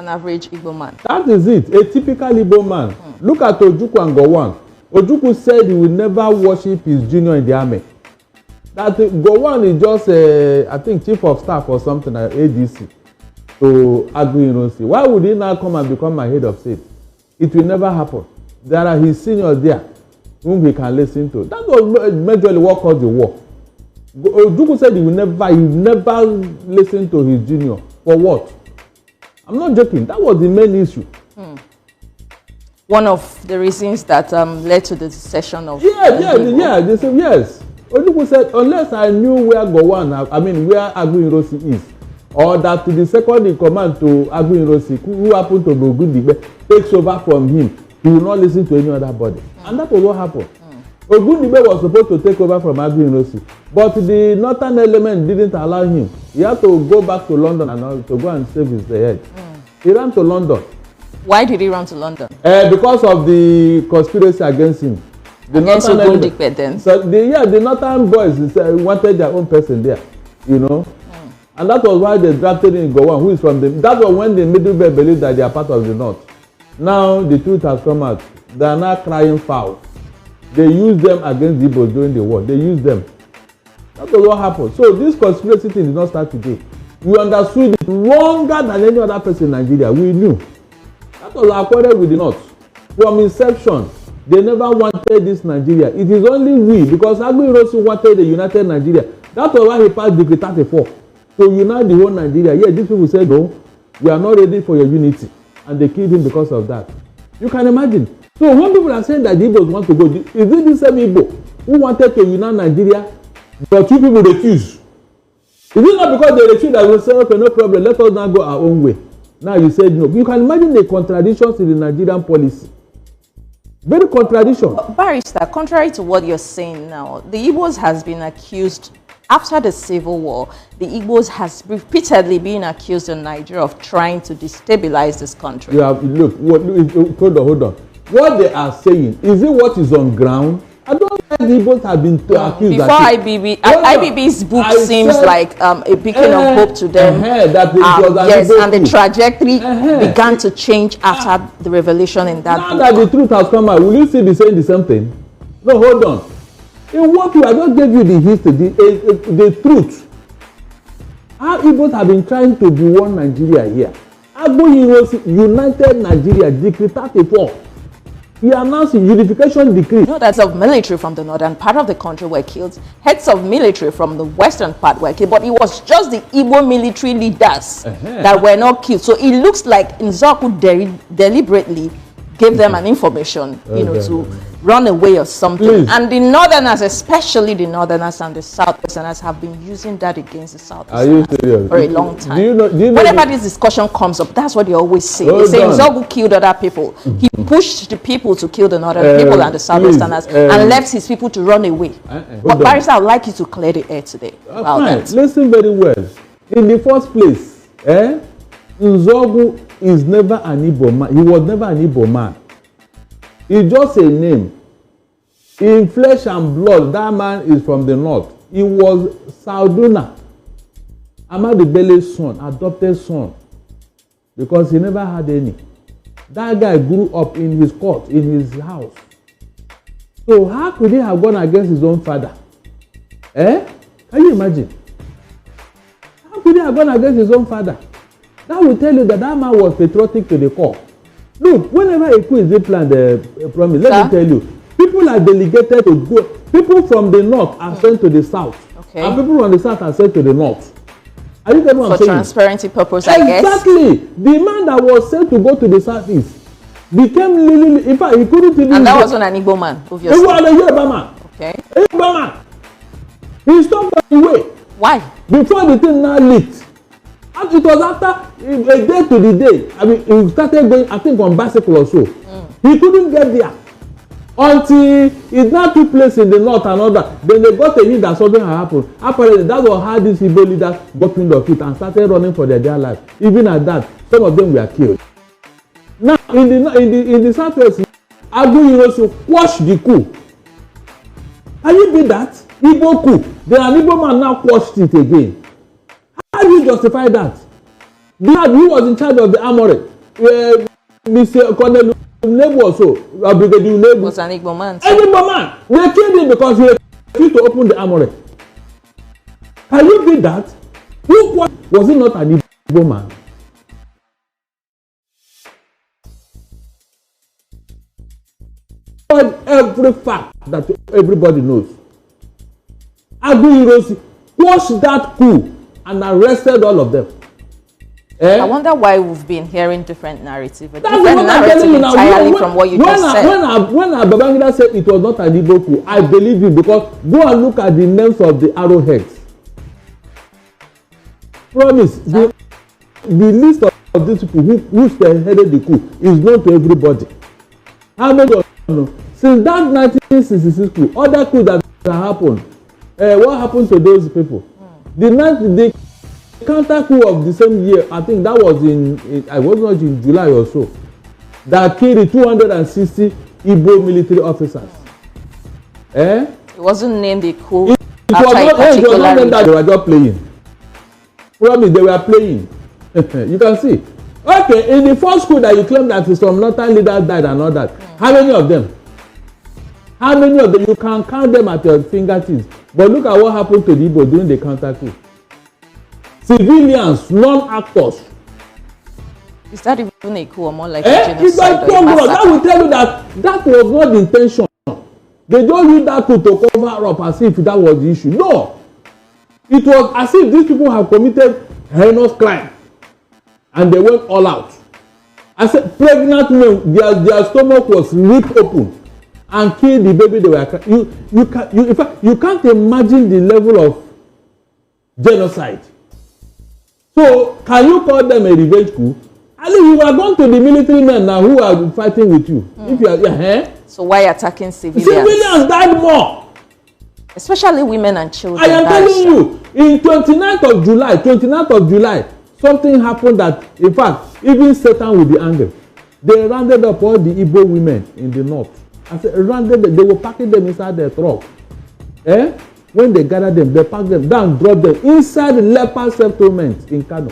average Igbo man. That is it, a typical Igbo man. Look at Ojukwu and Gowon. Ojukwu said he will never worship his junior in the army. That Gowon is just, I think, chief of staff or something at ADC to Agui. Why would he now come and become my head of state? It will never happen. There are his seniors there whom he can listen to. That was majorly what caused the war. Ojukwu said he will never listen to his junior. For what? I'm not joking. That was the main issue. One of the reasons that led to the secession of They said yes. Ojukwu said unless I knew where Gowon, where Agui is, or that the second in command to Agui who happened to Ogundigbe, takes over from him, he will not listen to any other body. And that was what happened. Ogundigbe was supposed to take over from Agui, but the northern element didn't allow him. He had to go back to London and to go and save his head. He ran to London. Why did he run to London? Because of the conspiracy against him. Against Ogundigbe then? So the northern boys wanted their own person there, you know. And that was why they drafted in Gowon, who is from the... That was when the middle belt believed that they are part of the north. Now the truth has come out. They are now crying foul. They used them against the Igbos during the war. They used them. That was what happened. So this conspiracy thing did not start today. We understood it longer than any other person in Nigeria. We knew. That was our quarrel with the north. From inception, they never wanted this Nigeria. It is only we, because Agui wanted a united Nigeria. That was why he passed Decree 34 to unite the whole Nigeria. Yeah, these people said, no, we are not ready for your unity. And they killed him because of that. You can imagine. So when people are saying that the Igbos want to go, is it the same Igbo who wanted to unite Nigeria, but two people refuse? Is it not because they refuse that we say, okay, no problem, let us now go our own way? Now you said no. You can imagine the contradictions in the Nigerian policy. Very contradiction. Barrister, contrary to what you're saying now, the Igbos has been accused, after the Civil War, the Igbos has repeatedly been accused in Nigeria of trying to destabilize this country. Yeah, look, hold on. What they are saying, is it what is on ground? I don't think the Igbos have been accused. Before IBB's book seems like a beacon of hope to them. Yes, and the trajectory began to change after the revelation in that now book. That the truth has come out, will you still be saying the same thing? No, hold on. In what way? I just gave you the history, the truth. How Igbos have been trying to be one Nigeria here. Agui united Nigeria, Decree 34. He announced a unification decree. No, that's of military from the northern part of the country were killed. Heads of military from the western part were killed. But it was just the Igbo military leaders that were not killed. So it looks like Nzoku deliberately gave them an information, to run away or something. Please. And the northerners, especially the northerners and the southwesterners, have been using that against the southwesterners for a long time. Do you know whenever this discussion comes up, that's what they always say. They say Nzogu killed other people. He pushed the people to kill the northern people and the southwesterners and left his people to run away. But Barrister, I would like you to clear the air today about that. Listen very well. In the first place, Nzogu is never an Igbo man. He was never an Igbo man. It's just a name. In flesh and blood, that man is from the north. He was Sauduna, Ahmadu Bello's son, adopted son, because he never had any. That guy grew up in his court, in his house. So how could he have gone against his own father? Can you imagine? How could he have gone against his own father? That will tell you that that man was patriotic to the core. Look, whenever a coup is planned, promise, let me tell you, people are delegated to go. People from the north are sent to the south. Okay. And people from the south are sent to the north. Are you getting what I'm saying? For transparency purpose, I guess. Exactly. The man that was sent to go to the southeast became in fact, he couldn't even... And that wasn't an Igbo man, obviously. He was a Yoruba man. Okay. A Yoruba man. He stopped on the way. Why? Before the thing now leaked. And it was after a day to the day. He started going, I think, on bicycle or so. He couldn't get there until it now took place in the north and all that. Then they got a hint that something had happened. Apparently, that was how these Igbo leaders got wind of it and started running for their life. Even at that, some of them were killed. Now, in the southwest, Agui quashed the coup. Can you beat that? Igbo coup. Then an Igbo man now quashed it again. How do you justify that? The man who was in charge of the armory Mr. Colonel Nnamdi also, Brigadier Nnamdi was an Igbo man. An Igbo man. They killed him because he refused to open the armory. Can you beat that? Was he not an Igbo man? Every fact that everybody knows. Aguiyi quashed that coup and arrested all of them. I wonder why we've been hearing different narratives. That's what I'm telling you now. Entirely from what you just said. When Babangida said it was not an Igbo coup, I believe you because go and look at the names of the arrowheads. Promise, the list of these people who spearheaded the coup is known to everybody. How many of you know? Since that 1966 coup, other coups that happened, what happened to those people? The counter coup of the same year, I think that was I was not in July or so, that killed 260 Igbo military officers. It wasn't named a coup. It was not named that they were just playing. Promise, they were playing. You can see. Okay, in the first coup that you claim that some northern leaders died and all that, how many of them? How many of them? You can count them at your fingertips. But look at what happened to the Igbo during the counter coup. Civilians, non-actors. Is that even a coup or more like a genocide? That will tell you that was not the intention. They don't use that coup to cover up as if that was the issue. No. It was as if these people have committed heinous crime and they went all out. I said pregnant women, their stomach was ripped open and killed the baby they were. In fact, you can't imagine the level of genocide. So, can you call them a revenge coup? At least you are going to the military men now who are fighting with you. If you are, So why attacking civilians? Civilians died more. Especially women and children. I am telling you, in 29th of July, something happened that, in fact, even Satan will be angry. They rounded up all the Igbo women in the north. I said, they were packing them inside their truck. When they gathered them, they packed them down, dropped them inside the leper settlement in Kanu.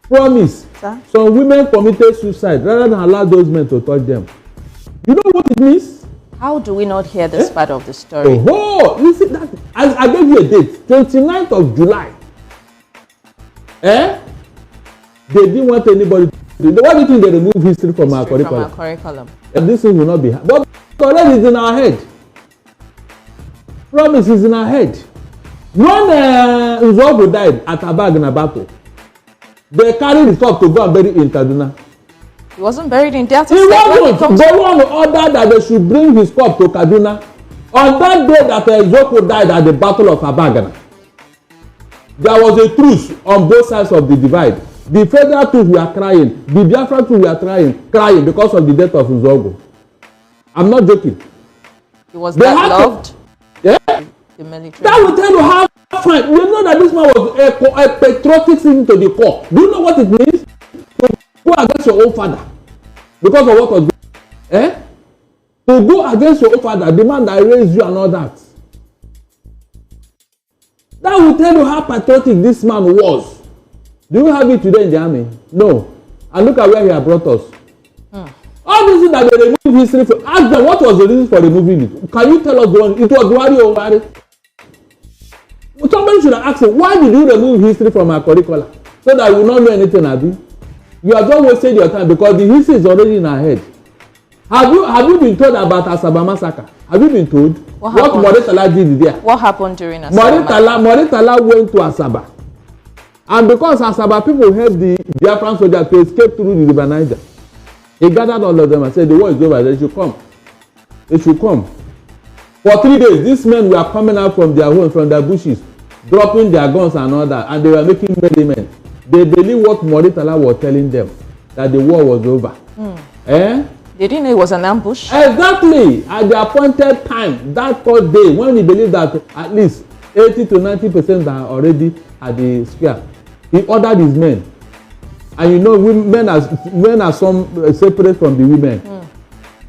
Promise. Sir? Some women committed suicide rather than allow those men to touch them. You know what it means? How do we not hear this part of the story? Oh, you see that? I gave you a date, 29th of July. They didn't want anybody to do. Why do you think they removed history from our curriculum? And this thing will not be. But already it's in our head. Promise is in our head. When Nzobo died at Abag in a battle, they carried the cup to go and bury in Kaduna. He wasn't buried in Delta State. He wasn't. They want to order that they should bring his cup to Kaduna. On that day that Ojukwu died at the Battle of Abagana, there was a truce on both sides of the divide. The federal troops were crying. The Biafra troops were crying because of the death of Nzobo. I'm not joking. He was that loved. The military. That will tell you how fine. You know that this man was a patriotic thing to the core. Do you know what it means? To go against your own father because of what was going on. To go against your own father, the man that raised you and all that. That will tell you how patriotic this man was. Do you have it today in the army? No. And look at where he has brought us. All these things that they remove history from. Ask them what was the reason for removing it. Can you tell us the one? It was Buhari or Buhari. Somebody should have asked him, why did you remove history from our curriculum? So that we will not know anything, Abi. You have just wasted your time because the history is already in our head. Have you been told about Asaba massacre? Have you been told? What Moritala did there? What happened during Asaba? Moritala went to Asaba. And because Asaba people helped the Biafran soldiers to escape through the River Niger, he gathered all of them and said, the war is over, they should come. They should come. For 3 days, these men were coming out from their homes, from their bushes, dropping their guns and all that, and they were making merriment. They believed what Moritala was telling them, that the war was over. They didn't know it was an ambush? Exactly. At the appointed time, that 4th day, when he believed that at least 80 to 90% are already at the square, he ordered his men. And you know, men are some separate from the women.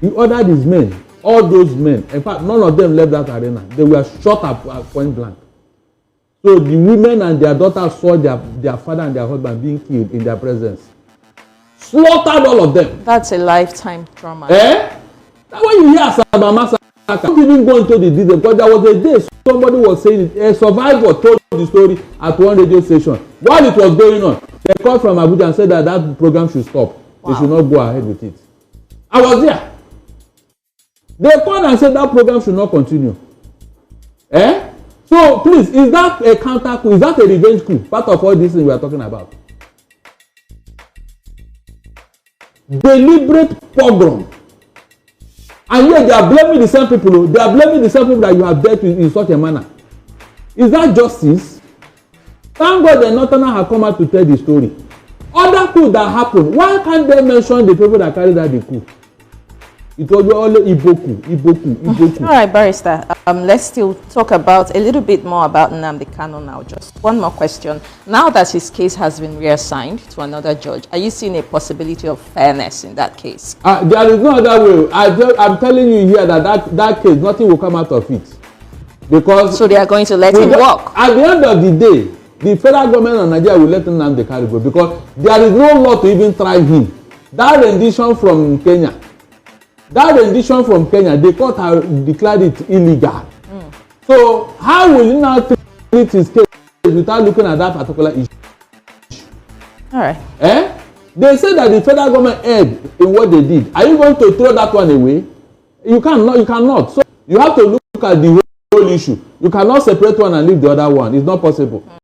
He ordered his men, all those men. In fact, none of them left that arena. They were shot at point blank. So the women and their daughters saw their father and their husband being killed in their presence. slaughtered all of them. That's a lifetime trauma. That's why you hear Asaba massacre. I can't even go into the details because there was a day somebody was saying it. A survivor told the story at one radio station. While it was going on, they called from Abuja and said that that program should stop. Wow. They should not go ahead with it. I was there. They called and said that program should not continue. So please, is that a counter coup? Is that a revenge coup? Part of all these things we are talking about. Deliberate pogrom. And yet they are blaming the same people. They are blaming the same people that you have dealt with in such a manner. Is that justice? Thank God the Northerner have come out to tell the story. Other coups that happened, why can't they mention the people that carried out the coup? It was only Iboku. All right, Barrister. Let's still talk about a little bit more about Nnamdi Kanu now. Just one more question. Now that his case has been reassigned to another judge, are you seeing a possibility of fairness in that case? There is no other way. I'm telling you here that case, nothing will come out of it. Because so they are going to let him walk. At the end of the day, the federal government of Nigeria will let Nnamdi carry go because there is no law to even try him. That rendition from Kenya, the court have declared it illegal. So how will you now treat his case without looking at that particular issue? All right. They say that the federal government erred in what they did. Are you going to throw that one away? You cannot. So you have to look at the whole issue. You cannot separate one and leave the other one. It's not possible.